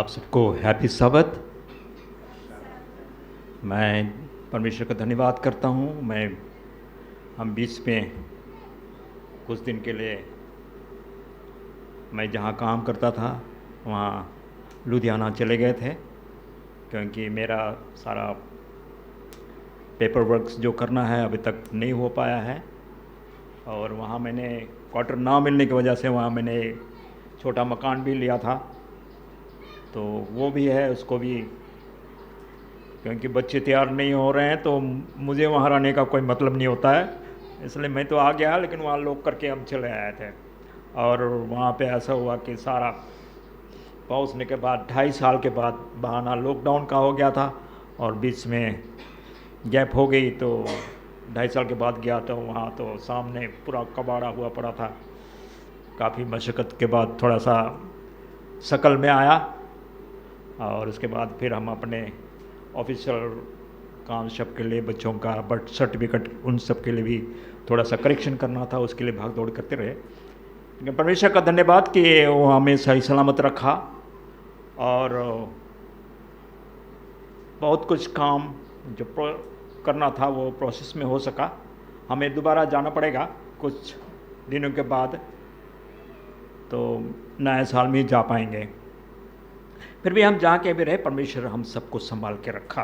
आप सबको हैप्पी सबत। मैं परमेश्वर का धन्यवाद करता हूँ। हम बीच में कुछ दिन के लिए मैं जहाँ काम करता था वहाँ लुधियाना चले गए थे, क्योंकि मेरा सारा पेपर वर्क जो करना है अभी तक नहीं हो पाया है। और वहाँ मैंने क्वार्टर ना मिलने की वजह से वहाँ मैंने छोटा मकान भी लिया था, तो वो भी है, उसको भी, क्योंकि बच्चे तैयार नहीं हो रहे हैं तो मुझे वहाँ रहने का कोई मतलब नहीं होता है, इसलिए मैं तो आ गया, लेकिन वहाँ लोग करके हम चले आए थे। और वहाँ पे ऐसा हुआ कि सारा पहुँचने के बाद 2.5 साल के बाद बहाना लॉकडाउन का हो गया था और बीच में गैप हो गई, तो 2.5 साल के बाद गया तो वहाँ तो सामने पूरा कबाड़ा हुआ पड़ा था। काफ़ी मशक्क़त के बाद थोड़ा सा शकल में आया और उसके बाद फिर हम अपने ऑफिशियल काम सब के लिए, बच्चों का बर्थ सर्टिफिकेट उन सब के लिए भी थोड़ा सा करेक्शन करना था, उसके लिए भाग दौड़ करते रहे। लेकिन परमेश्वर का धन्यवाद कि वो हमें सही सलामत रखा और बहुत कुछ काम जो करना था वो प्रोसेस में हो सका। हमें दोबारा जाना पड़ेगा कुछ दिनों के बाद, तो नए साल में जा पाएंगे। फिर भी हम जहाँ के भी रहे, परमेश्वर हम सबको संभाल के रखा,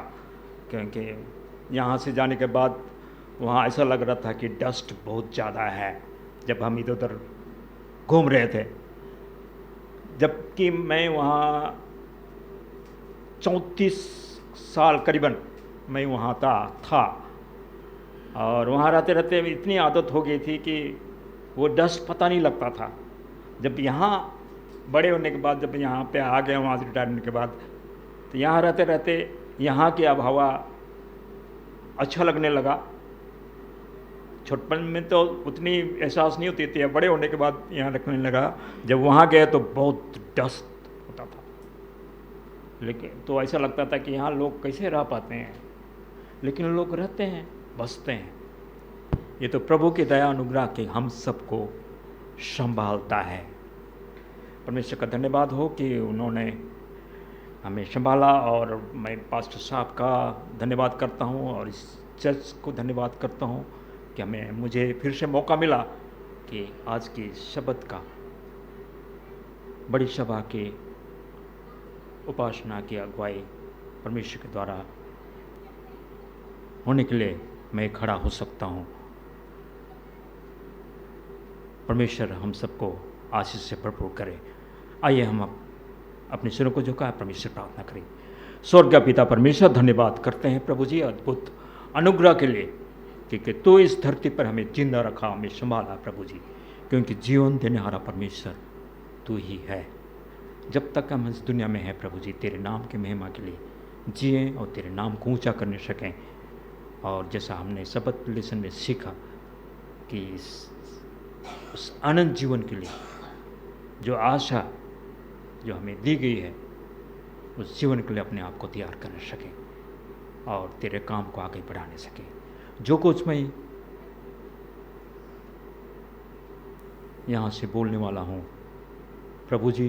क्योंकि यहाँ से जाने के बाद वहाँ ऐसा लग रहा था कि डस्ट बहुत ज़्यादा है जब हम इधर उधर घूम रहे थे। जबकि मैं वहाँ 34 साल करीबन मैं वहाँ था और वहाँ रहते रहते इतनी आदत हो गई थी कि वो डस्ट पता नहीं लगता था। जब यहाँ बड़े होने के बाद, जब यहाँ पे आ गए वहाँ से रिटायरमेंट के बाद, तो यहाँ रहते रहते यहाँ की आबहवा अच्छा लगने लगा। छोटपन में तो उतनी एहसास नहीं होती थी, बड़े होने के बाद यहाँ रखने लगा। जब वहाँ गए तो बहुत डस्ट होता था, लेकिन तो ऐसा लगता था कि यहाँ लोग कैसे रह पाते हैं, लेकिन लोग रहते हैं, बसते हैं। ये तो प्रभु की दया अनुग्रह के हम सबको संभालता है। परमेश्वर का धन्यवाद हो कि उन्होंने हमें संभाला, और मैं पास्टर साहब का धन्यवाद करता हूँ और इस चर्च को धन्यवाद करता हूँ कि मुझे फिर से मौका मिला कि आज की शब्द का बड़ी सभा के उपासना की अगुवाई परमेश्वर के द्वारा होने के लिए मैं खड़ा हो सकता हूँ। परमेश्वर हम सबको आशीष से भरपूर करे। आइए हम अपने सिरों को झुकाएं, परमेश्वर प्रार्थना करें। स्वर्गीय पिता परमेश्वर, धन्यवाद करते हैं प्रभु जी अद्भुत अनुग्रह के लिए, क्योंकि तू इस धरती पर हमें जिंदा रखा, हमें संभाला प्रभु जी, क्योंकि जीवन देने वाला परमेश्वर तू ही है। जब तक हम इस दुनिया में हैं प्रभु जी, तेरे नाम की महिमा के लिए जिएं और तेरे नाम को ऊंचा करने सकें। और जैसा हमने शब्द लेसन में सीखा कि उस अनंत जीवन के लिए जो आशा जो हमें दी गई है, उस जीवन के लिए अपने आप को तैयार कर सकें और तेरे काम को आगे बढ़ाने सकें। जो कुछ मैं यहाँ से बोलने वाला हूँ प्रभु जी,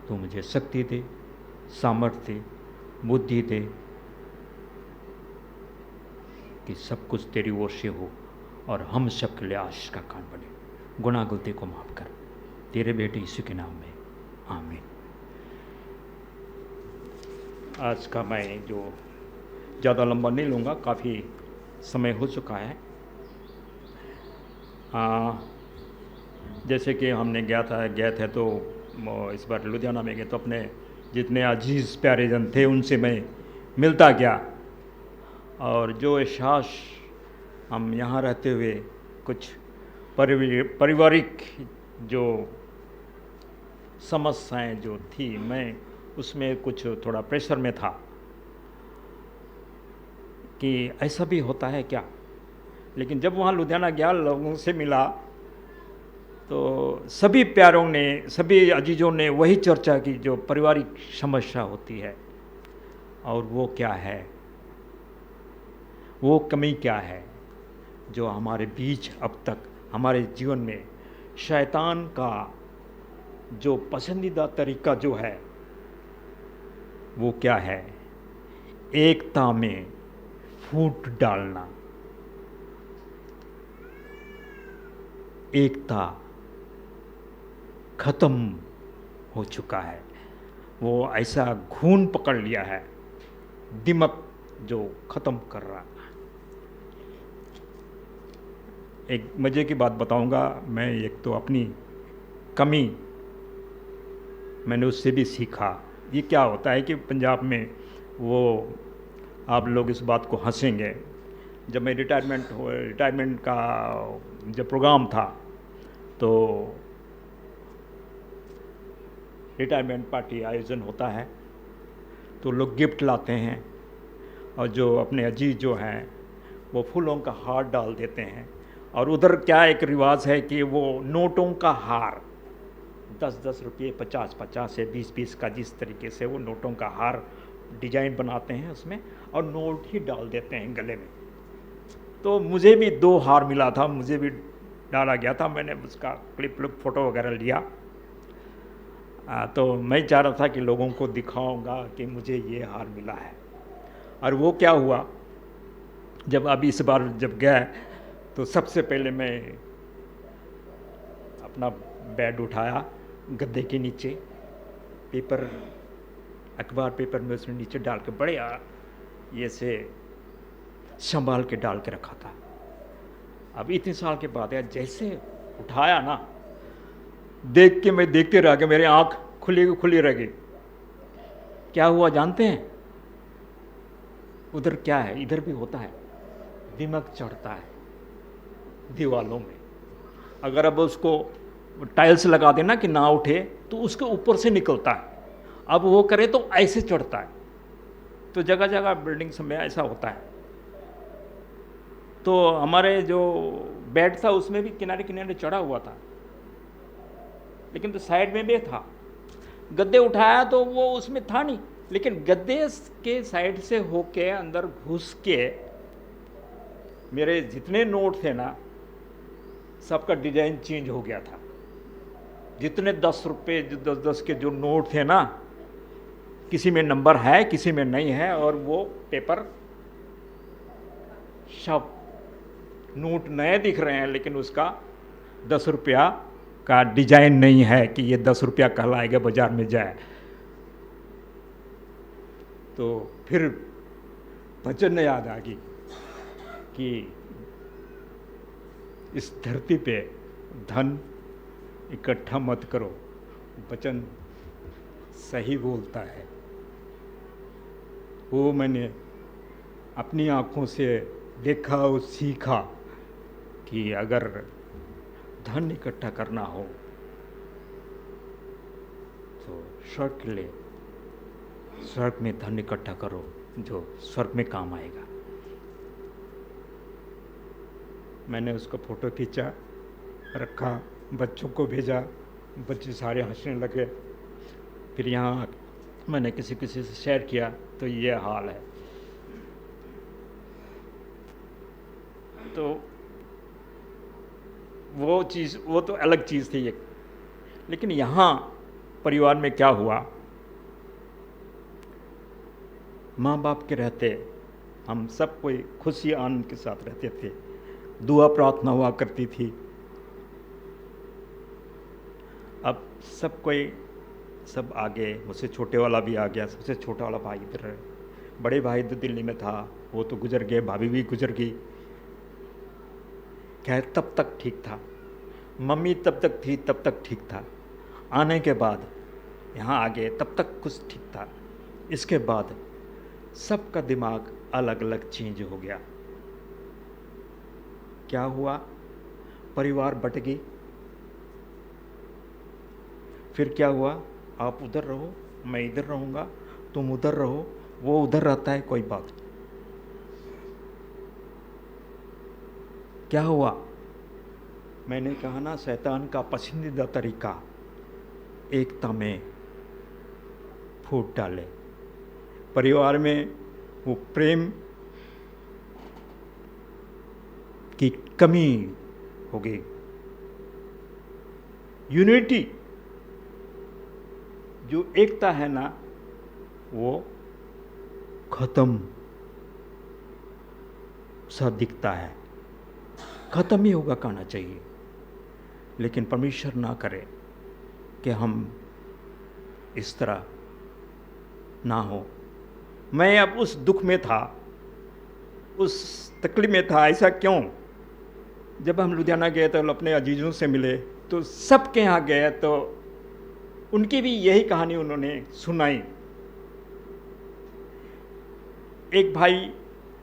तू मुझे शक्ति दे, सामर्थ्य दे, बुद्धि दे कि सब कुछ तेरी ओर से हो और हम सब के लिए आशीष का कारण बने। गुनाह गलती को माफ कर, तेरे बेटे यीशु के नाम में, आमीन। आज का मैं जो ज़्यादा लंबा नहीं लूँगा, काफ़ी समय हो चुका है। जैसे कि हमने गए थे तो इस बार लुधियाना में गए तो अपने जितने अजीज़ प्यारे जन थे उनसे मैं मिलता गया, और जो एहसास हम यहाँ रहते हुए कुछ पारिवारिक जो समस्याएं जो थी, मैं उसमें कुछ थोड़ा प्रेशर में था कि ऐसा भी होता है क्या। लेकिन जब वहाँ लुधियाना गया, लोगों से मिला, तो सभी प्यारों ने, सभी अजीज़ों ने वही चर्चा की जो पारिवारिक समस्या होती है, और वो क्या है, वो कमी क्या है जो हमारे बीच अब तक हमारे जीवन में शैतान का जो पसंदीदा तरीका जो है वो क्या है? एकता में फूट डालना। एकता खत्म हो चुका है, वो ऐसा घून पकड़ लिया है, दिमक जो खत्म कर रहा है। एक मज़े की बात बताऊंगा मैं, एक तो अपनी कमी मैंने उससे भी सीखा। ये क्या होता है कि पंजाब में वो, आप लोग इस बात को हंसेंगे, जब मैं रिटायरमेंट का जब प्रोग्राम था तो रिटायरमेंट पार्टी आयोजन होता है तो लोग गिफ्ट लाते हैं और जो अपने अजीज जो हैं वो फूलों का हार डाल देते हैं। और उधर क्या एक रिवाज है कि वो नोटों का हार, 10-10 रुपये, 50-50 से 20-20 का, जिस तरीके से वो नोटों का हार डिजाइन बनाते हैं उसमें, और नोट ही डाल देते हैं गले में। तो मुझे भी 2 हार मिला था, मुझे भी डाला गया था, मैंने उसका क्लिप फोटो वगैरह लिया। तो मैं चाह रहा था कि लोगों को दिखाऊंगा कि मुझे ये हार मिला है। और वो क्या हुआ, जब अभी इस बार जब गया तो सबसे पहले मैं अपना बेड उठाया, गद्दे के नीचे पेपर, अखबार पेपर में उसने नीचे डाल के बड़े ये से संभाल के डाल के रखा था। अब इतने साल के बाद यार जैसे उठाया ना, देख के मैं देखते रह गया, मेरी आंख खुली रह गई। क्या हुआ जानते हैं? उधर क्या है, इधर भी होता है, दिमक चढ़ता है दीवालों में। अगर अब उसको टाइल्स लगा देना कि ना उठे तो उसके ऊपर से निकलता है, अब वो करे तो ऐसे चढ़ता है। तो जगह जगह बिल्डिंग्स में ऐसा होता है। तो हमारे जो बेड था उसमें भी किनारे किनारे चढ़ा हुआ था, लेकिन तो साइड में भी था। गद्दे उठाया तो वो उसमें था नहीं, लेकिन गद्दे के साइड से होके अंदर घुस के मेरे जितने नोट थे ना, सबका डिजाइन चेंज हो गया था। जितने 10 रुपये 10-10 के जो नोट थे ना, किसी में नंबर है किसी में नहीं है, और वो पेपर सब नोट नए दिख रहे हैं, लेकिन उसका 10 रुपया का डिजाइन नहीं है कि ये 10 रुपया कहलाएगा बाजार में जाए। तो फिर वचन याद आ गई कि इस धरती पे धन इकट्ठा मत करो, वचन सही बोलता है। वो मैंने अपनी आँखों से देखा और सीखा कि अगर धन इकट्ठा करना हो तो स्वर्ग ले, स्वर्ग में धन इकट्ठा करो जो स्वर्ग में काम आएगा। मैंने उसका फोटो खींचा, रखा, बच्चों को भेजा, बच्चे सारे हंसने लगे। फिर यहाँ मैंने किसी से शेयर किया तो ये हाल है। तो वो चीज़, वो तो अलग चीज़ थी एक। लेकिन यहाँ परिवार में क्या हुआ, माँ बाप के रहते हम सब कोई खुशी आनंद के साथ रहते थे, दुआ प्रार्थना हुआ करती थी। अब सब कोई सब आगे, मुझसे छोटे वाला भी आ गया, सबसे छोटा वाला भाई इधर है, बड़े भाई तो दिल्ली में था, वो तो गुजर गए, भाभी भी गुजर गई। खैर तब तक ठीक था, मम्मी तब तक थी, तब तक ठीक था। आने के बाद यहाँ आ गए, तब तक कुछ ठीक था। इसके बाद सबका दिमाग अलग अलग चेंज हो गया। क्या हुआ, परिवार बट गई। फिर क्या हुआ, आप उधर रहो, मैं इधर रहूँगा, तुम उधर रहो, वो उधर रहता है, कोई बात नहीं। क्या हुआ, मैंने कहा ना, शैतान का पसंदीदा तरीका एकता में फूट डाले। परिवार में वो प्रेम की कमी हो गई, यूनिटी जो एकता है ना, वो खत्म सा दिखता है, खत्म ही होगा कहना चाहिए, लेकिन परमेश्वर ना करे कि हम इस तरह ना हो। मैं अब उस दुख में था, उस तकलीफ में था। ऐसा क्यों? जब हम लुधियाना गए तो अपने अजीजों से मिले, तो सबके यहाँ गए तो उनकी भी यही कहानी उन्होंने सुनाई। एक भाई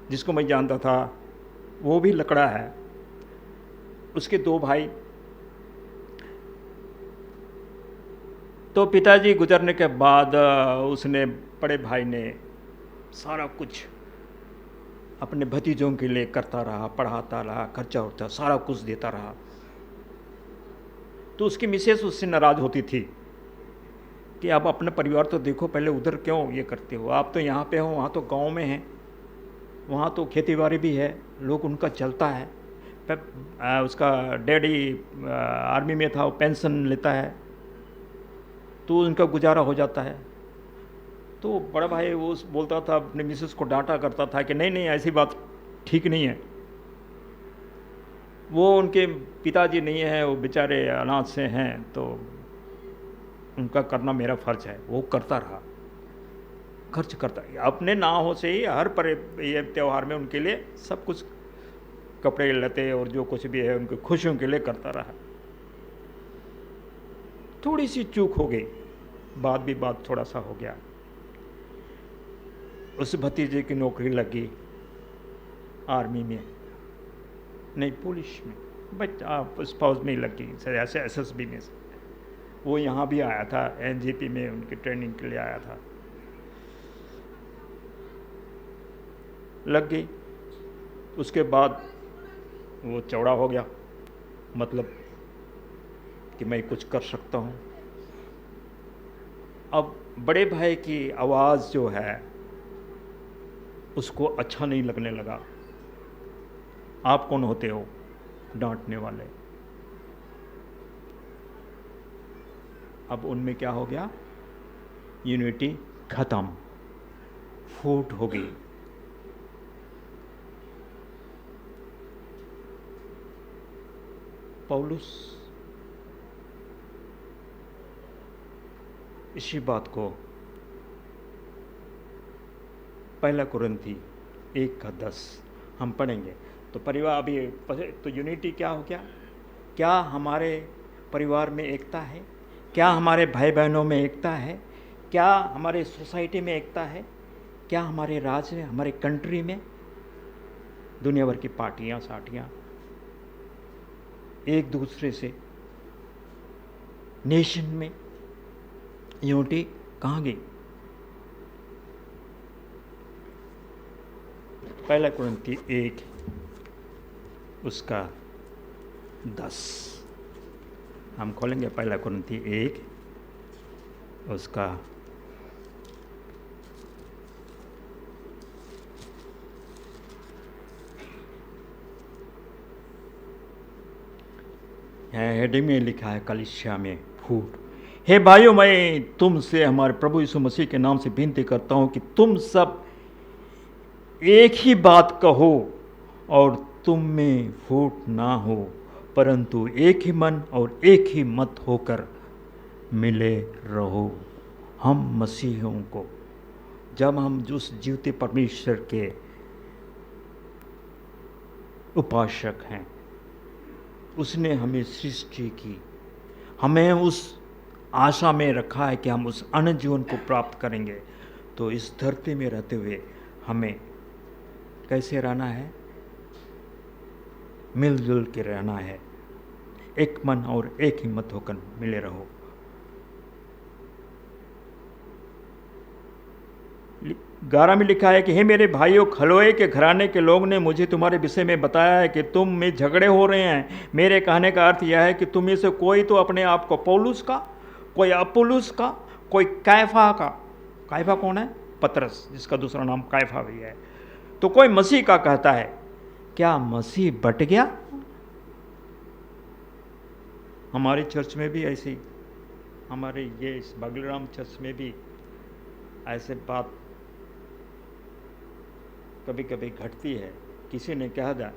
जिसको मैं जानता था, वो भी लकड़ा है, उसके 2 भाई। तो पिताजी गुजरने के बाद उसने, बड़े भाई ने सारा कुछ अपने भतीजों के लिए करता रहा, पढ़ाता रहा, खर्चा वर्चा सारा कुछ देता रहा। तो उसकी मिसेस उससे नाराज़ होती थी कि आप अपना परिवार तो देखो, पहले उधर क्यों ये करते हो? आप तो यहाँ पे हो, वहाँ तो गांव में हैं, वहाँ तो खेती बाड़ी भी है, लोग उनका चलता है। उसका डैडी आर्मी में था, वो पेंशन लेता है, तो उनका गुजारा हो जाता है। तो बड़ा भाई वो बोलता था, अपने मिसेस को डांटा करता था कि नहीं नहीं, ऐसी बात ठीक नहीं है। वो उनके पिताजी नहीं है, वो बेचारे अनाथ से हैं, तो उनका करना मेरा फर्ज है। वो करता रहा, खर्च करता, अपने ना हो से ही हर ये त्यौहार में उनके लिए सब कुछ, कपड़े लते और जो कुछ भी है उनकी खुशियों के लिए करता रहा। थोड़ी सी चूक हो गई, बात थोड़ा सा हो गया। उस भतीजे की नौकरी लगी आर्मी में, नहीं पुलिस में, बट आप फौज में ही लगी, ऐसे SSB में। वो यहाँ भी आया था, NGP में उनकी ट्रेनिंग के लिए आया था, लग गई। उसके बाद वो चौड़ा हो गया, मतलब कि मैं कुछ कर सकता हूँ। अब बड़े भाई की आवाज़ जो है उसको अच्छा नहीं लगने लगा। आप कौन होते हो डांटने वाले? अब उनमें क्या हो गया? यूनिटी खत्म, फूट हो गई। पौलुस इसी बात को 1 कुरिन्थी 1:10 हम पढ़ेंगे तो परिवार अभी तो यूनिटी क्या हो गया? क्या हमारे परिवार में एकता है? क्या हमारे भाई बहनों में एकता है? क्या हमारे सोसाइटी में एकता है? क्या हमारे राज्य में, हमारे कंट्री में? दुनिया भर की पार्टियां साटियां एक दूसरे से, नेशन में यूनिटी कहाँ गई? 1 कुरिन्थी 1 उसका 10 हम खोलेंगे। 1 कुरिन्थी 1 उसका 10 हेडिंग में लिखा है, कलीसिया में फूट। हे भाइयों, मैं तुमसे हमारे प्रभु यीशु मसीह के नाम से विनती करता हूँ कि तुम सब एक ही बात कहो और तुम में फूट ना हो, परंतु एक ही मन और एक ही मत होकर मिले रहो। हम मसीहियों को, जब हम उस जीवते परमेश्वर के उपासक हैं, उसने हमें सृष्टि की, हमें उस आशा में रखा है कि हम उस अनंत जीवन को प्राप्त करेंगे। तो इस धरती में रहते हुए हमें कैसे रहना है? मिलजुल के रहना है, एक मन और एक हिम्मत होकर मिले रहो। 11 में लिखा है कि हे मेरे भाइयों, खलोए के घराने के लोग ने मुझे तुम्हारे विषय में बताया है कि तुम में झगड़े हो रहे हैं। मेरे कहने का अर्थ यह है कि तुम में से कोई तो अपने आप को पौलुस का, कोई अपुल्लोस का, कोई कैफा का। कैफा कौन है? पतरस, जिसका दूसरा नाम कैफा भी है। तो कोई मसीह का कहता है। क्या मसीह बट गया? हमारे चर्च में भी ऐसी, हमारे ये इस बगलराम चर्च में भी ऐसे बात कभी कभी घटती है। किसी ने कहा था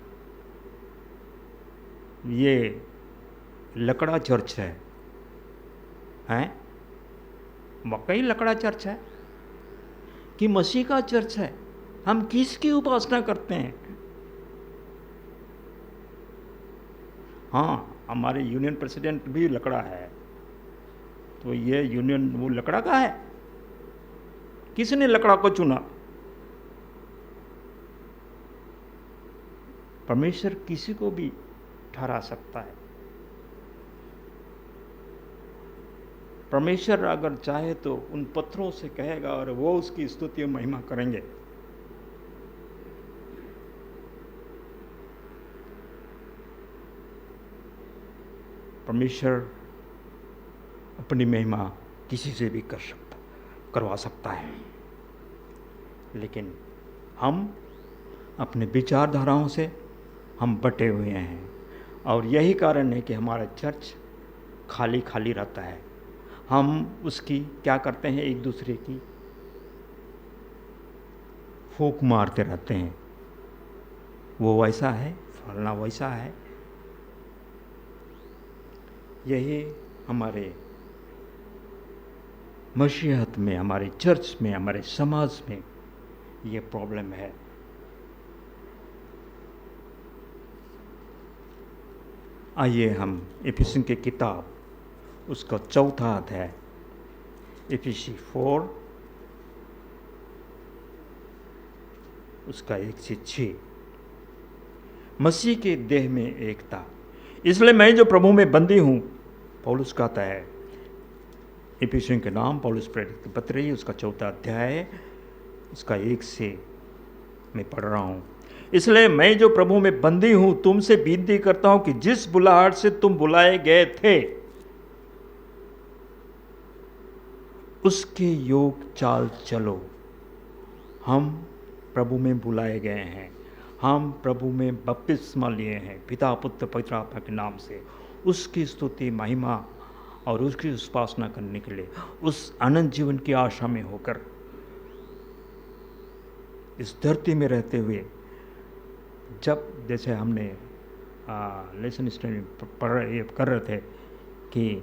ये लकड़ा चर्च है, हैं? वाकई लकड़ा चर्च है कि मसीह का चर्च है? हम किसकी उपासना करते हैं? हाँ, हमारे यूनियन प्रेसिडेंट भी लकड़ा है, तो ये यूनियन वो लकड़ा का है? किसने लकड़ा को चुना? परमेश्वर किसी को भी ठहरा सकता है। परमेश्वर अगर चाहे तो उन पत्थरों से कहेगा और वो उसकी स्तुति और महिमा करेंगे। परमेश्वर अपनी महिमा किसी से भी करवा सकता है, लेकिन हम अपने विचारधाराओं से हम बटे हुए हैं, और यही कारण है कि हमारा चर्च खाली खाली रहता है। हम उसकी क्या करते हैं, एक दूसरे की फूंक मारते रहते हैं, वो वैसा है, फलना वैसा है। यही हमारे मसीहत में, हमारे चर्च में, हमारे समाज में ये प्रॉब्लम है। आइए हम इफिसियों की किताब उसका 4 अध्याय, इफिसी 4 उसका 1 से 6। मसीह के देह में एकता, इसलिए मैं जो प्रभु में बंदी हूँ, पौलुस कहता है। इफिसियों के नाम पौलुस प्रेरित की पत्री है, उसका 4 अध्याय उसका 1 से मैं पढ़ रहा हूँ। इसलिए मैं जो प्रभु में बंदी हूँ तुमसे विनती करता हूँ कि जिस बुलाहट से तुम बुलाए गए थे उसके योग चाल चलो। हम प्रभु में बुलाए गए हैं, हम प्रभु में बपतिस्मा लिए हैं पिता पुत्र पवित्र आत्मा के नाम से। उसकी स्तुति महिमा और उसकी उपासना करने के लिए, उस अनंत जीवन की आशा में होकर, इस धरती में रहते हुए, जब जैसे हमने लेसन स्टडी कर रहे थे कि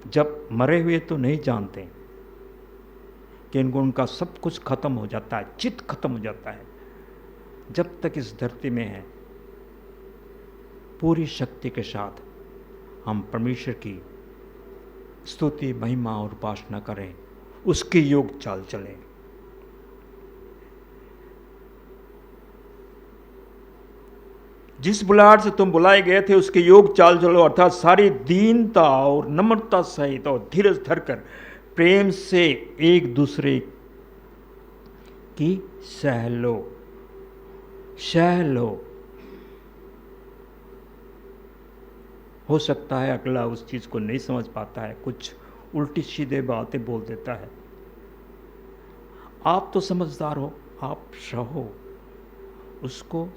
जब मरे हुए तो नहीं जानते कि उनका सब कुछ खत्म हो जाता है, चित्त खत्म हो जाता है। जब तक इस धरती में है, पूरी शक्ति के साथ हम परमेश्वर की स्तुति महिमा और उपासना करें, उसके योग चाल चलें। जिस बुलाहट से तुम बुलाए गए थे उसके योग चाल चलो, अर्थात सारी दीनता और नम्रता सहित और धीरज धरकर प्रेम से एक दूसरे की सह लो। हो सकता है अगला उस चीज को नहीं समझ पाता है, कुछ उल्टी सीधे बातें बोल देता है। आप तो समझदार हो, आप सहो, उसको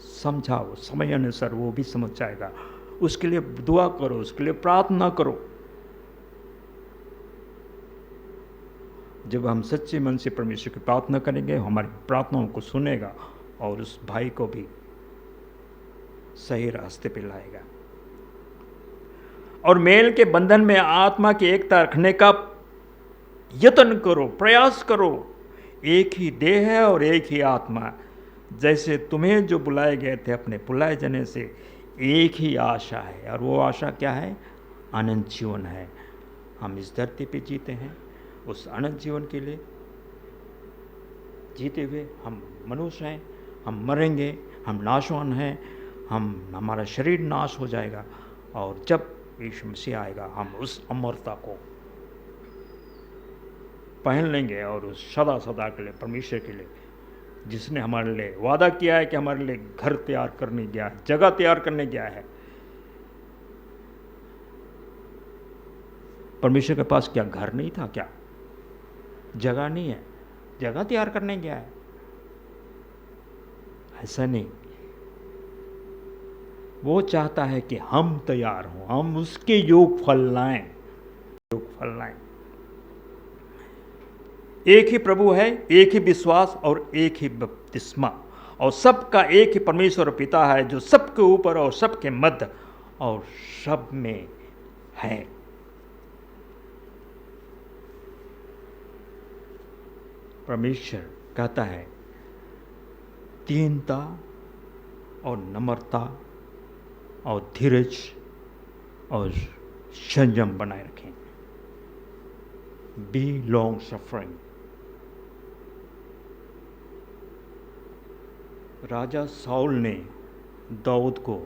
समझाओ, समय अनुसार वो भी समझ जाएगा। उसके लिए दुआ करो, उसके लिए प्रार्थना करो। जब हम सच्चे मन से परमेश्वर की प्रार्थना करेंगे, हमारी प्रार्थनाओं को सुनेगा और उस भाई को भी सही रास्ते पे लाएगा। और मेल के बंधन में आत्मा की एकता रखने का यत्न करो, प्रयास करो। एक ही देह है और एक ही आत्मा, जैसे तुम्हें जो बुलाए गए थे अपने बुलाए जाने से एक ही आशा है, और वो आशा क्या है? अनंत जीवन है। हम इस धरती पे जीते हैं, उस अनंत जीवन के लिए जीते हुए हम मनुष्य हैं। हम मरेंगे, हम नाशवान हैं, हमारा शरीर नाश हो जाएगा, और जब यीशु मसीह आएगा हम उस अमरता को पहन लेंगे, और उस सदा सदा के लिए परमेश्वर के लिए, जिसने हमारे लिए वादा किया है कि हमारे लिए घर तैयार करने गया है, जगह तैयार करने गया है। परमेश्वर के पास क्या घर नहीं था? क्या जगह नहीं है? जगह तैयार करने गया है? ऐसा नहीं। वो चाहता है कि हम तैयार हों, हम उसके योग फल लाएं। एक ही प्रभु है, एक ही विश्वास और एक ही बपतिस्मा, और सबका एक ही परमेश्वर और पिता है जो सबके ऊपर और सबके मध्य और सब में है। परमेश्वर कहता है दीनता और नम्रता और धीरज और संयम बनाए रखें। Be long suffering. राजा साउल ने दाऊद को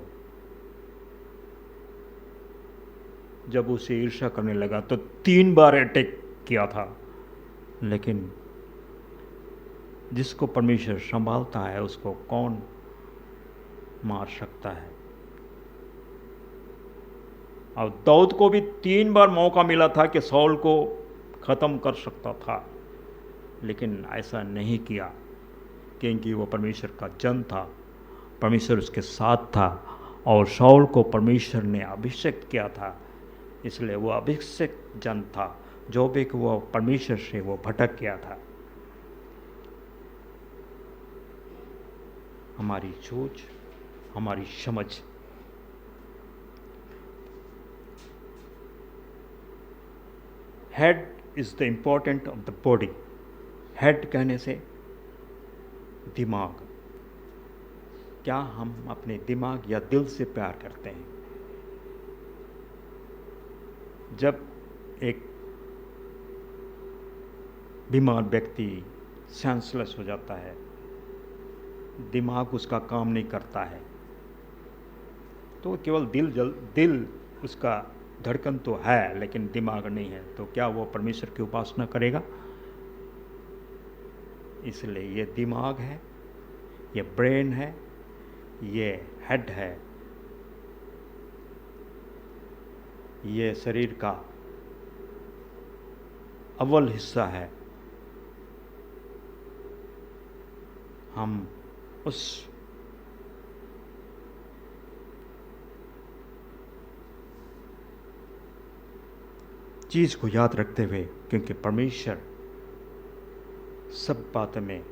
जब उसे ईर्ष्या करने लगा तो 3 बार अटैक किया था, लेकिन जिसको परमेश्वर संभालता है उसको कौन मार सकता है। और दाऊद को भी 3 बार मौका मिला था कि साउल को ख़त्म कर सकता था, लेकिन ऐसा नहीं किया, क्योंकि वो परमेश्वर का जन था, परमेश्वर उसके साथ था, और साउल को परमेश्वर ने अभिषेक किया था, इसलिए वो अभिषेक जन था। जो भी वो परमेश्वर से वो भटक गया था। हमारी सोच, हमारी समझ, head is the important of the body. Head कहने से दिमाग। क्या हम अपने दिमाग या दिल से प्यार करते हैं? जब एक बीमार व्यक्ति सेंसलेस हो जाता है, दिमाग उसका काम नहीं करता है, तो केवल दिल उसका धड़कन तो है, लेकिन दिमाग नहीं है, तो क्या वो परमेश्वर की उपासना करेगा? इसलिए ये दिमाग है, ये ब्रेन है, ये हेड है, ये शरीर का अव्वल हिस्सा है। हम उस चीज़ को याद रखते हुए, क्योंकि परमेश्वर सब बातों में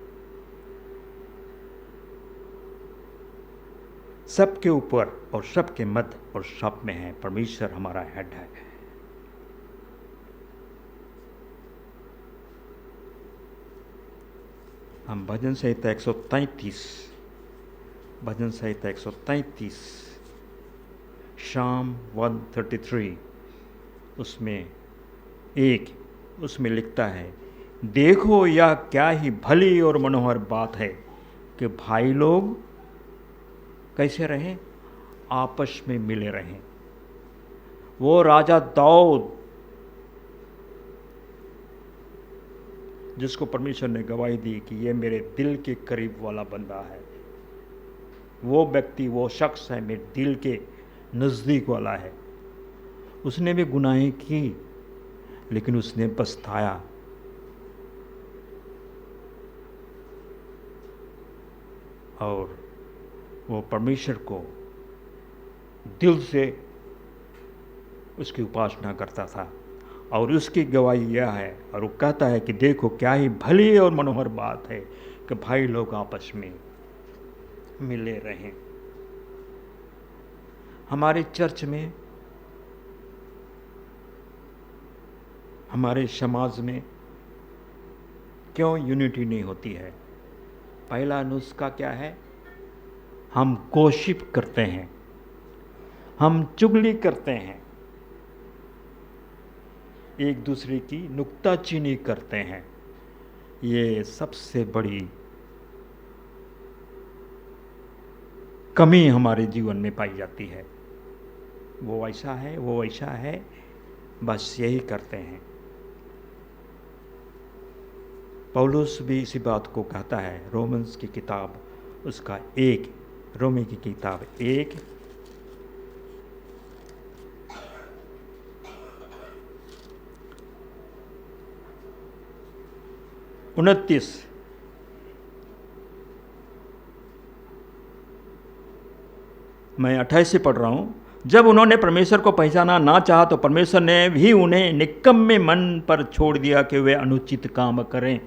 सबके ऊपर और सबके मध्य और सब में है। परमेश्वर हमारा हेड है। हम भजन संहिता 133, भजन संहिता 133 शाम 133 उसमें लिखता है, देखो यह क्या ही भली और मनोहर बात है कि भाई लोग कैसे रहें, आपस में मिले रहें। वो राजा दाऊद जिसको परमेश्वर ने गवाही दी कि ये मेरे दिल के करीब वाला बंदा है, वो व्यक्ति, वो शख्स है मेरे दिल के नज़दीक वाला है। उसने भी गुनाहें की, लेकिन उसने पछताया। और वो परमेश्वर को दिल से उसकी उपासना करता था, और उसकी गवाही यह है, और वो कहता है कि देखो क्या ही भली और मनोहर बात है कि भाई लोग आपस में मिले रहें। हमारे चर्च में, हमारे समाज में क्यों यूनिटी नहीं होती है? पहला नुस्खा क्या है? हम गॉसिप करते हैं, हम चुगली करते हैं, एक दूसरे की नुक्ताचीनी करते हैं। ये सबसे बड़ी कमी हमारे जीवन में पाई जाती है। वो ऐसा है, वो ऐसा है, बस यही करते हैं। पौलुस भी इसी बात को कहता है, रोमन्स की किताब उसका 1, रोमी की किताब 1 29। मैं 28 से पढ़ रहा हूँ। जब उन्होंने परमेश्वर को पहचाना ना चाहा तो परमेश्वर ने भी उन्हें निकम्मे मन पर छोड़ दिया कि वे अनुचित काम करें।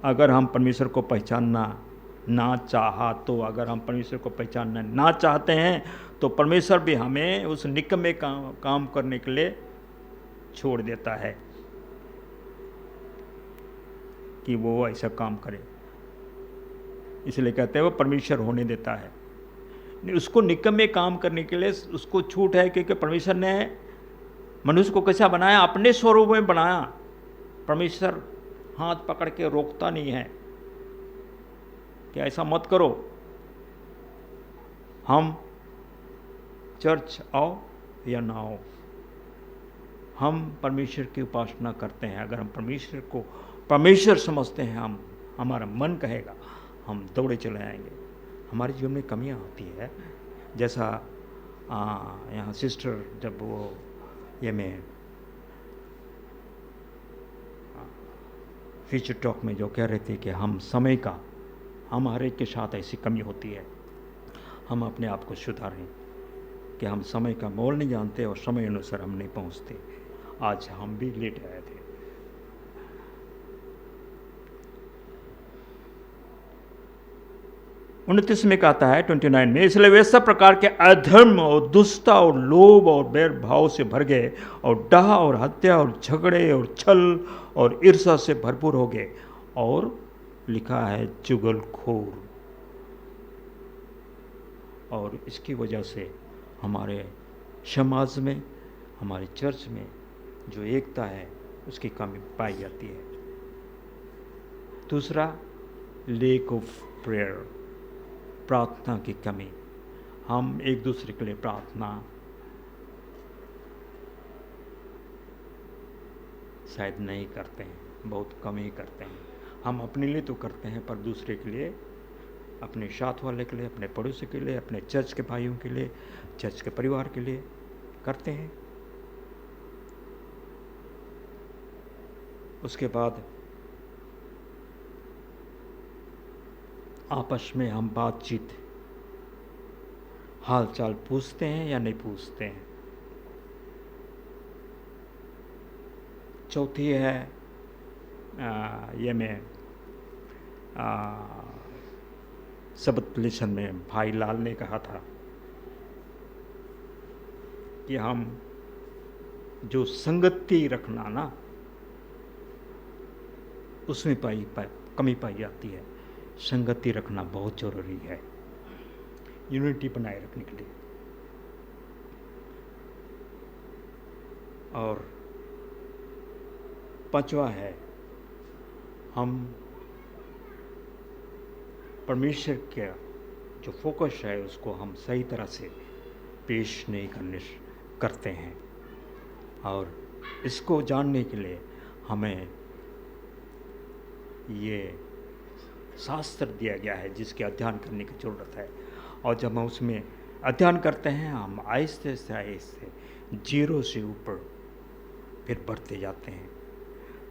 अगर हम परमेश्वर को पहचानना ना चाहा तो अगर हम परमेश्वर को पहचानना ना चाहते हैं तो परमेश्वर भी हमें उस निकम्मे काम करने के लिए छोड़ देता है कि वो ऐसा काम करे। इसलिए कहते हैं वो परमेश्वर होने देता है, उसको निकम्मे काम करने के लिए उसको छूट है, क्योंकि परमेश्वर ने मनुष्य को कैसा बनाया, अपने स्वरूप में बनाया। परमेश्वर हाथ पकड़ के रोकता नहीं है कि ऐसा मत करो, हम चर्च आओ या ना आओ, हम परमेश्वर की उपासना करते हैं। अगर हम परमेश्वर को परमेश्वर समझते हैं, हम हमारा मन कहेगा हम दौड़े चले आएंगे। हमारे जीवन में कमियां होती है, जैसा यहाँ सिस्टर जब वो ये में फ्यूचर टॉक में जो कह रहे थे कि हम समय का हमारे के साथ ऐसी कमी होती है, हम अपने आप को सुधारें कि हम समय का मोल नहीं जानते और समय अनुसार हम नहीं पहुंचते। आज हम भी लेट आए थे। उनतीस में कहता है 29 में, इसलिए वे सब प्रकार के अधर्म और दुष्टता और लोभ और बैरभाव से भर गए और डाह और हत्या और झगड़े और छल और ईर्ष्या से भरपूर हो गए। और लिखा है चुगलखोर। और इसकी वजह से हमारे समाज में, हमारे चर्च में जो एकता है उसकी कमी पाई जाती है। दूसरा, लेक ऑफ प्रेयर, प्रार्थना की कमी। हम एक दूसरे के लिए प्रार्थना शायद नहीं करते हैं, बहुत कम ही करते हैं। हम अपने लिए तो करते हैं, पर दूसरे के लिए, अपने साथ वाले के लिए, अपने पड़ोसी के लिए, अपने चर्च के भाइयों के लिए, चर्च के परिवार के लिए करते हैं। उसके बाद आपस में हम बातचीत, हाल चाल पूछते हैं या नहीं पूछते हैं। चौथी है ये में सबत लेसन में भाई लाल ने कहा था कि हम जो संगति रखना ना, उसमें कमी पाई जाती है। संगति रखना बहुत जरूरी है यूनिटी बनाए रखने के लिए। और पांचवा है, हम परमेश्वर का जो फोकस है उसको हम सही तरह से पेश नहीं करते हैं। और इसको जानने के लिए हमें ये शास्त्र दिया गया है जिसके अध्ययन करने की ज़रूरत है। और जब हम उसमें अध्ययन करते हैं, हम आहिस्ते से आहिस्ते जीरो से ऊपर फिर बढ़ते जाते हैं।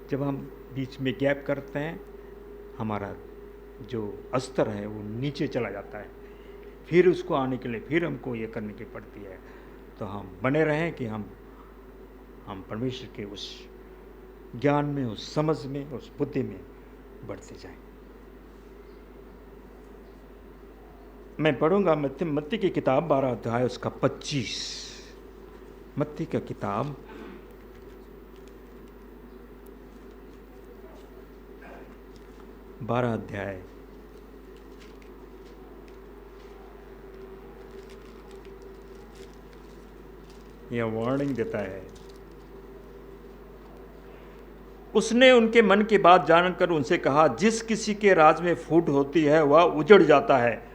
जब हम बीच में गैप करते हैं, हमारा जो स्तर है वो नीचे चला जाता है। फिर उसको आने के लिए फिर हमको ये करने की पड़ती है। तो हम बने रहें कि हम परमेश्वर के उस ज्ञान में, उस समझ में, उस बुद्धि में बढ़ते जाएं। मैं पढ़ूंगा मत्ती की किताब 12 अध्याय उसका 25। मत्ती का किताब 12 अध्याय यह वार्निंग देता है। उसने उनके मन की बात जानकर उनसे कहा, जिस किसी के राज में फूट होती है वह उजड़ जाता है,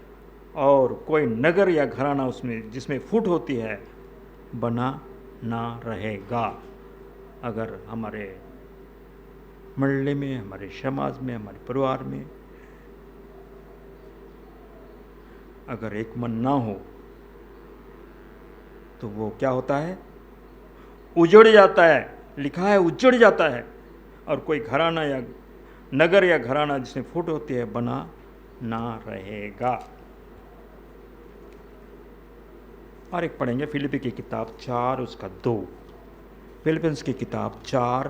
और कोई नगर या घराना उसमें जिसमें फूट होती है बना ना रहेगा। अगर हमारे मंडली में, हमारे समाज में, हमारे परिवार में अगर एक मन ना हो तो वो क्या होता है, उजड़ जाता है। लिखा है उजड़ जाता है। और कोई घराना या नगर या घराना जिसमें फूट होती है बना ना रहेगा। और एक पढ़ेंगे फिलिपी की किताब 4 उसका 2। फिलिपिन्स की किताब 4,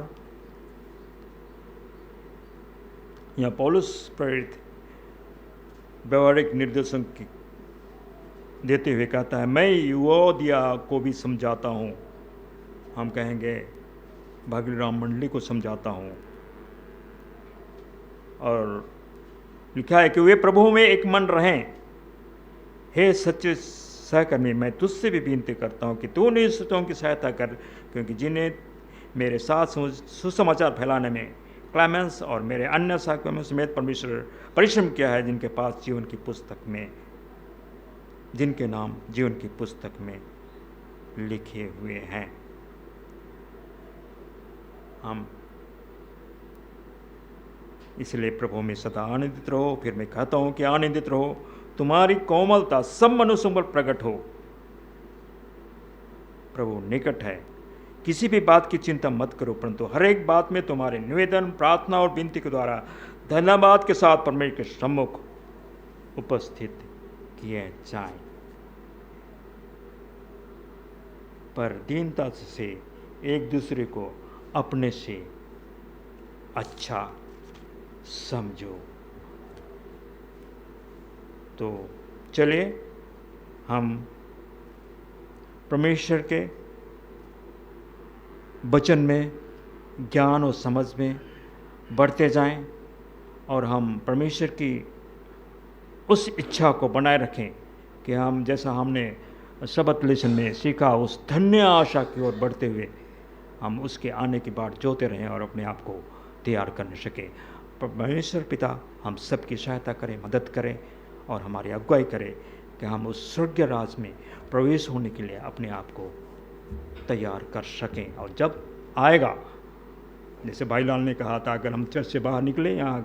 यहाँ पौलुस प्रेरित व्यवहारिक निर्देशन की देते हुए कहता है, मैं युवोदिया को भी समझाता हूँ, हम कहेंगे भागीराम मंडली को समझाता हूँ, और लिखा है कि वे प्रभु में एक मन रहें। हे सच्चे सहकर्मी, मैं तुझसे भी विनती करता हूँ कि तू निश्चितों की सहायता कर, क्योंकि जिन्हें मेरे साथ सुसमाचार फैलाने में क्लेमेंस और मेरे अन्य सहकर्मियों समेत परमेश्वर परिश्रम किया है, जिनके पास जीवन की पुस्तक में, जिनके नाम जीवन की पुस्तक में लिखे हुए हैं। हम इसलिए प्रभु में सदा आनंदित रहो। फिर मैं कहता हूँ कि आनंदित रहो, तुम्हारी कोमलता सब मनुष्यों पर प्रकट हो। प्रभु निकट है, किसी भी बात की चिंता मत करो, परंतु हर एक बात में तुम्हारे निवेदन, प्रार्थना और विनती के द्वारा धन्यवाद के साथ परमेश्वर के सम्मुख उपस्थित किए जाएं। पर दीनता से एक दूसरे को अपने से अच्छा समझो। तो चलिए हम परमेश्वर के वचन में ज्ञान और समझ में बढ़ते जाएं, और हम परमेश्वर की उस इच्छा को बनाए रखें कि हम, जैसा हमने सबत लेसन में सीखा, उस धन्य आशा की ओर बढ़ते हुए हम उसके आने की बाट जोते रहें और अपने आप को तैयार करने सकें। परमेश्वर पिता हम सबकी सहायता करें, मदद करें और हमारी अगुवाई करें कि हम उस स्वर्गीय राज में प्रवेश होने के लिए अपने आप को तैयार कर सकें। और जब आएगा, जैसे भाई लाल ने कहा था, अगर हम चर्च से बाहर निकले, यहाँ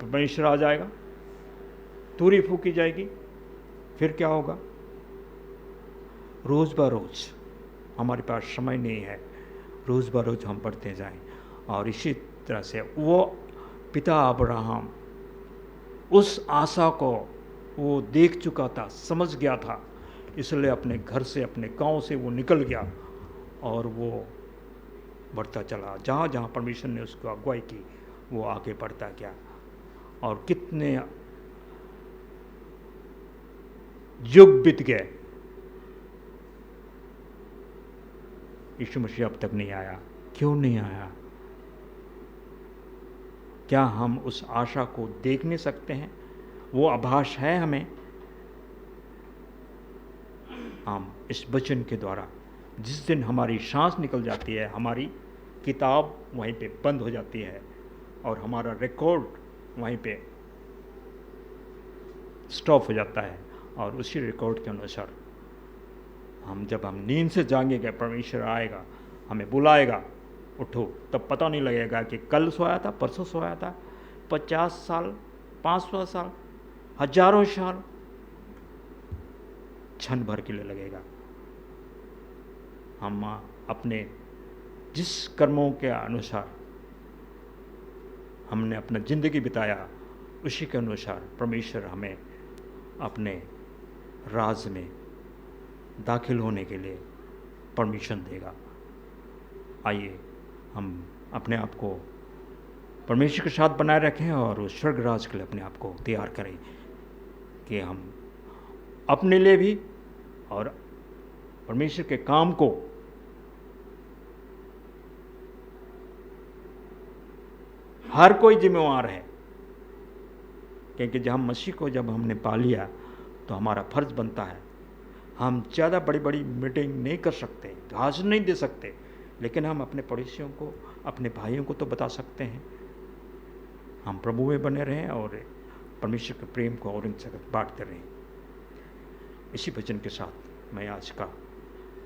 परमेश्वर आ जाएगा, तुरी फूकी जाएगी, फिर क्या होगा? रोज़ ब रोज़ हमारे पास समय नहीं है, रोज़ ब रोज़ हम बढ़ते जाएं। और इसी तरह से वो पिता अब्राहम उस आशा को वो देख चुका था, समझ गया था, इसलिए अपने घर से, अपने गांव से वो निकल गया और वो बढ़ता चला। जहाँ जहाँ परमेश्वर ने उसको अगुवाई की, वो आगे बढ़ता गया। और कितने युग बीत गए, यीशु मसीह अब तक नहीं आया। क्यों नहीं आया? क्या हम उस आशा को देख नहीं सकते हैं? वो आभास है हमें। हम इस वचन के द्वारा, जिस दिन हमारी सांस निकल जाती है, हमारी किताब वहीं पे बंद हो जाती है और हमारा रिकॉर्ड वहीं पे स्टॉप हो जाता है, और उसी रिकॉर्ड के अनुसार हम, जब हम नींद से जागेंगे, परमेश्वर आएगा, हमें बुलाएगा, उठो, तब पता नहीं लगेगा कि कल सोया था, परसों सोया था, 50 साल, 500 साल, हजारों साल, क्षण भर के लिए लगेगा। हम अपने जिस कर्मों के अनुसार हमने अपना जिंदगी बिताया, उसी के अनुसार परमेश्वर हमें अपने राज में दाखिल होने के लिए परमिशन देगा। आइए हम अपने आप को परमेश्वर के साथ बनाए रखें और उस स्वर्ग राज के लिए अपने आप को तैयार करें कि हम अपने लिए भी और परमेश्वर के काम को हर कोई जिम्मेवार है, क्योंकि जब हम मसीह को जब हमने पा लिया तो हमारा फर्ज बनता है। हम ज़्यादा बड़ी बड़ी मीटिंग नहीं कर सकते, भाषण नहीं दे सकते, लेकिन हम अपने पड़ोसियों को, अपने भाइयों को तो बता सकते हैं। हम प्रभु में बने रहें और परमेश्वर के प्रेम को और इनसे बांटते रहें। इसी वचन के साथ मैं आज का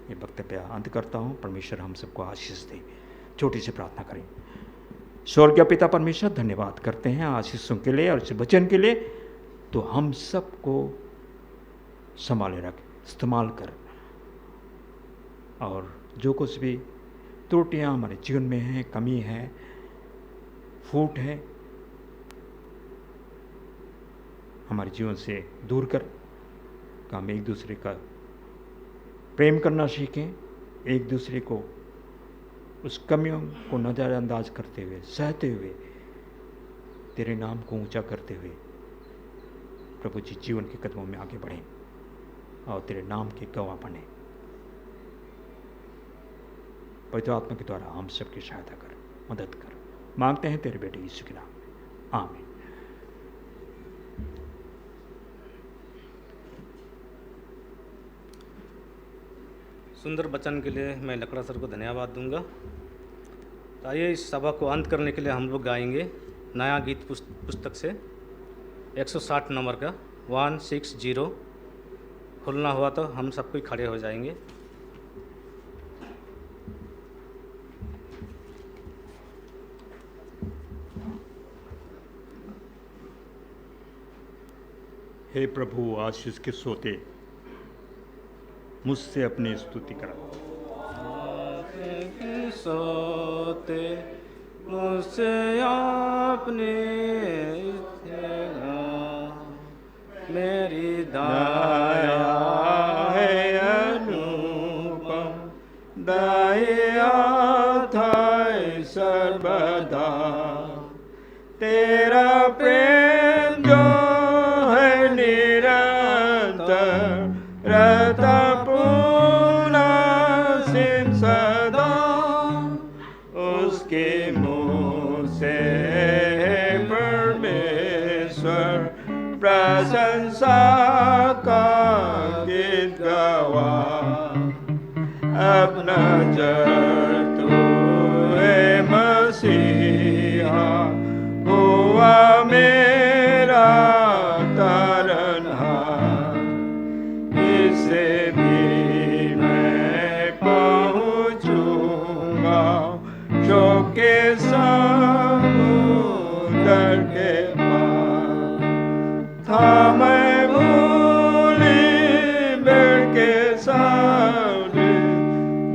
ये वक्तव्य अंत करता हूँ। परमेश्वर हम सबको आशीष दे। छोटी सी प्रार्थना करें। स्वर्गीय पिता परमेश्वर, धन्यवाद करते हैं आशीषों के लिए और इस वचन के लिए। तो हम सबको संभाले रख, इस्तेमाल कर, और जो कुछ भी त्रुटियाँ हमारे जीवन में हैं, कमी है, फूट है, हमारे जीवन से दूर कर। हम एक दूसरे का प्रेम करना सीखें, एक दूसरे को उस कमियों को नज़रअंदाज करते हुए, सहते हुए, तेरे नाम को ऊंचा करते हुए प्रभु जी जीवन के कदमों में आगे बढ़ें और तेरे नाम के गवाह बने। पवित्र आत्मा के द्वारा हम सबकी सहायता कर, मदद कर, मांगते हैं तेरे बेटे यीशु के नाम में, आमीन। सुंदर वचन के लिए मैं लकड़ा सर को धन्यवाद दूंगा। आइए इस सभा को अंत करने के लिए हम लोग गाएंगे नया गीत पुस्तक से 160 नंबर का 160। खुलना हुआ तो हम सब कोई खड़े हो जाएंगे। हे प्रभु आशीष के सोते, मुझसे अपनी स्तुति करा। सोते मुझसे आपने मेरी दया है अनुपम, दया था सर्वदा, तेरा प्रेम जो है निरंतर रहता पूरा सिम सदा, उसके मुँह से परमेश्वर प्रशंसा का गीत गवा। अब नजर तू है मसीहा, हुआ मेरा तारनहार, इससे भी मैं पहुँचूंगा शोक के समुद्र के पार। था मैं भूली बेड़ के सारे,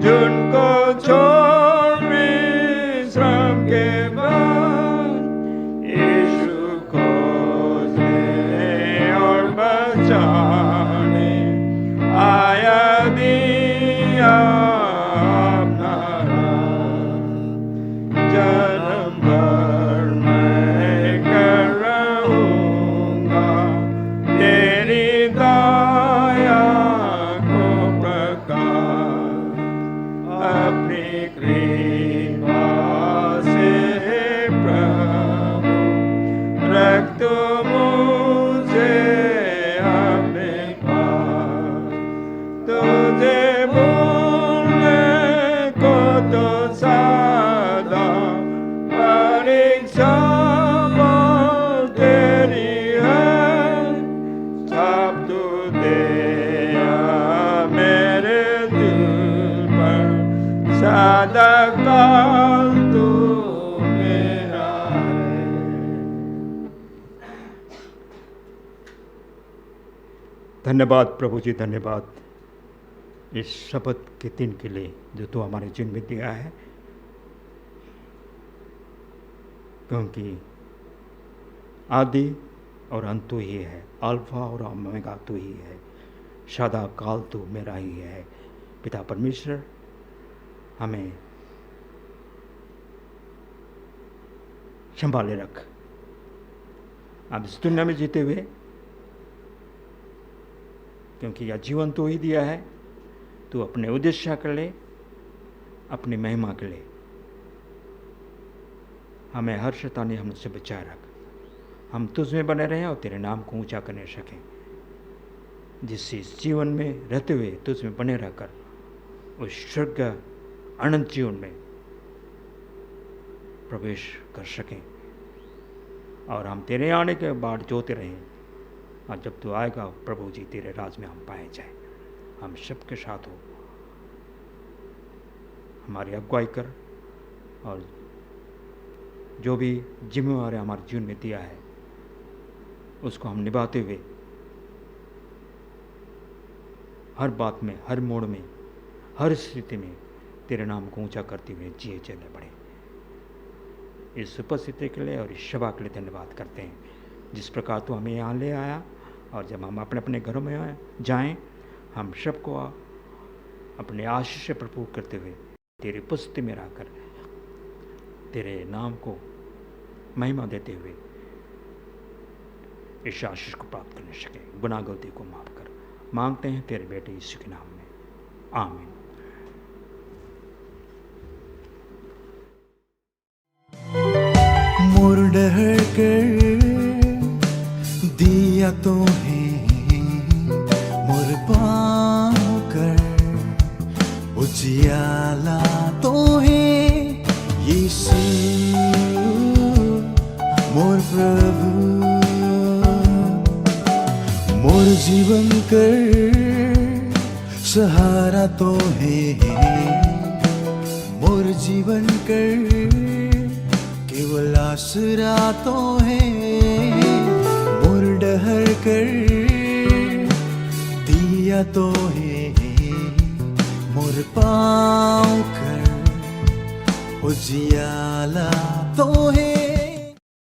जिनको छोड़ विश्राम के बाद, यीशु खोजने और बचाने आया, दिया अपना राह। जन्म भर मैं कर रहूंगा तेरी दया को प्रकाश, अपनी कृपा से प्रभु रख तू मुझे अपने पास। तुझे भूलने को तो सदा परीक्षा तेरी है, छाप तू दया मेरे दिल पर, सदा काल तू मेरा है। धन्यवाद प्रभु जी, धन्यवाद इस शपथ के दिन के लिए जो तू हमारे जीवन में दिया है, क्योंकि आदि और अंत तू ही है, अल्फा और ओमेगा तू ही है, सदा काल तू मेरा ही है। पिता परमेश्वर, हमें संभाले रख। अब इस दुनिया में जीते हुए, क्योंकि यह जीवन तो ही दिया है, तू अपने उद्देश्य के लिए, अपनी महिमा के लिए हमें हर शैतानी हमसे बचाए रख। हम तुझ में बने रहें और तेरे नाम को ऊंचा करने सकें, जिससे इस जीवन में रहते हुए तुझ में बने रहकर उस स्वर्ग अनंत जीवन में प्रवेश कर सकें, और हम तेरे आने के बाद जोते रहें, और जब तू आएगा प्रभु जी तेरे राज में हम पाए जाए। हम सबके साथ हो, हमारी अगुवाई कर, और जो भी जिम्मेवारी हमारे जीवन में दिया है उसको हम निभाते हुए हर बात में, हर मोड़ में, हर स्थिति में तेरे नाम को ऊंचा करते हुए जिए चले बढ़े। इस उपस्थिति के लिए और इस सभा के लिए धन्यवाद करते हैं, जिस प्रकार तू हमें यहाँ ले आया, और जब हम अपने अपने घरों में जाएं, हम सबको अपने आशीष से भरपूर करते हुए तेरी उपस्थिति में रहकर तेरे नाम को महिमा देते हुए इस आशीष को प्राप्त करने सके। गुनाह गलती को माफ कर मांगते हैं तेरे बेटे यीशु के नाम में, आमीन। मोर डहर कर दिया तो है मोर पाँव कर उजियाला तो है यीशु मोर प्रभु। मोर जीवन कर सहारा तो है मोर जीवन कर केवल आसरा तो है मोर डहर कर दिया तो है मोर पाँव कर उजियाला तो है